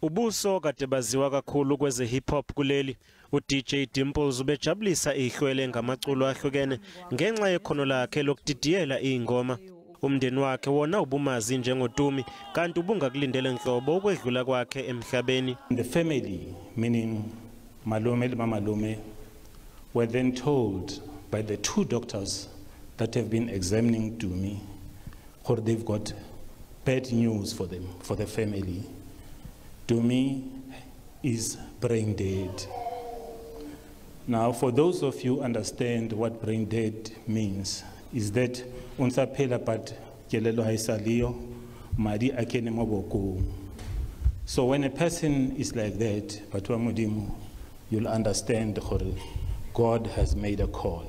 Ubuso kade baziwa kakhulu kweze hip hop kuleli. uDJ Dimplez ubejabulisa ihlwele ngamaculo ahlukene ngenxa yekhono lakhe lokudidiyela ingoma. Umndeni wakhe wona ubumazi njengotumi kanti ubungakulindele nhlobo ukwedlula kwakhe emhlabeni. The family, meaning malume and mamalume, were then told by the 2 doctors that have been examining Dumi, or they've got bad news for them, for the family. Dumi is brain dead. Now, for those of you who understand what brain dead means, is that unsaphela but kelelo haisaliyo madi akene maboko. So when a person is like that, you'll understand God has made a call.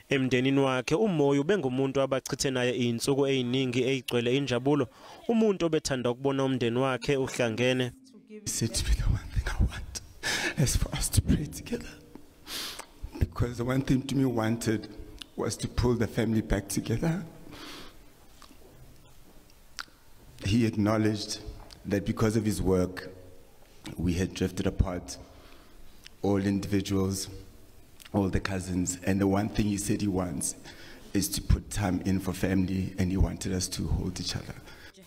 Emndenini wakhe uMoyi ubengumuntu abachithe naye izinsuku eziningi ezigcwele injabulo, umuntu obethanda ukubona umndeni wakhe uhlangene. He said to me, the one thing I want is for us to pray together. Because the one thing to me wanted was to pull the family back together. He acknowledged that because of his work, we had drifted apart, all individuals, all the cousins, and the one thing he said he wants is to put time in for family, and he wanted us to hold each other.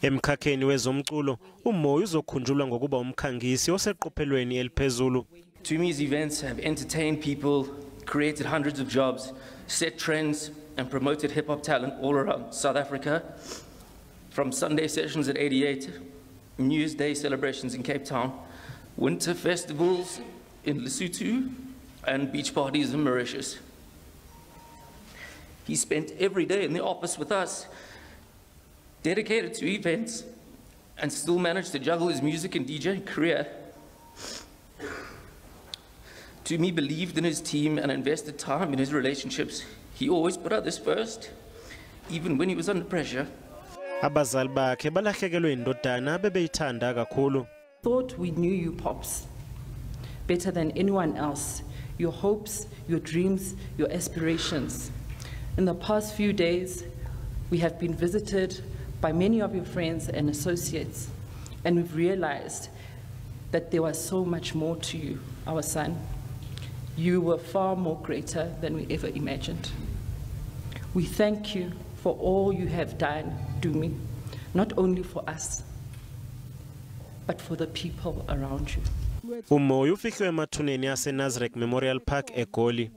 Emkhakheni wezomculo uMoyi uzokhunjulwa ngokuba umkhangisi oseqophelweni eliphezulu. Tumi's events have entertained people, created hundreds of jobs, set trends and promoted hip-hop talent all around South Africa. From Sunday sessions at 88, New Year's Day celebrations in Cape Town, winter festivals in Lesotho, and beach parties in Mauritius. He spent every day in the office with us, dedicated to events, and still managed to juggle his music and DJ career. Tumi believed in his team and invested time in his relationships. He always put others first, even when he was under pressure. Abazali bakhe balahlekelwe indodana bebeyithanda kakhulu. Thought we knew you, Pops, better than anyone else. Your hopes, your dreams, your aspirations. In the past few days, we have been visited by many of your friends and associates, and we've realized that there was so much more to you, our son. You were far more greater than we ever imagined. We thank you for all you have done, Dumi, not only for us, but for the people around you. uMoyi ufihlwe emathuneni aseNazareth Memorial Park eGoli.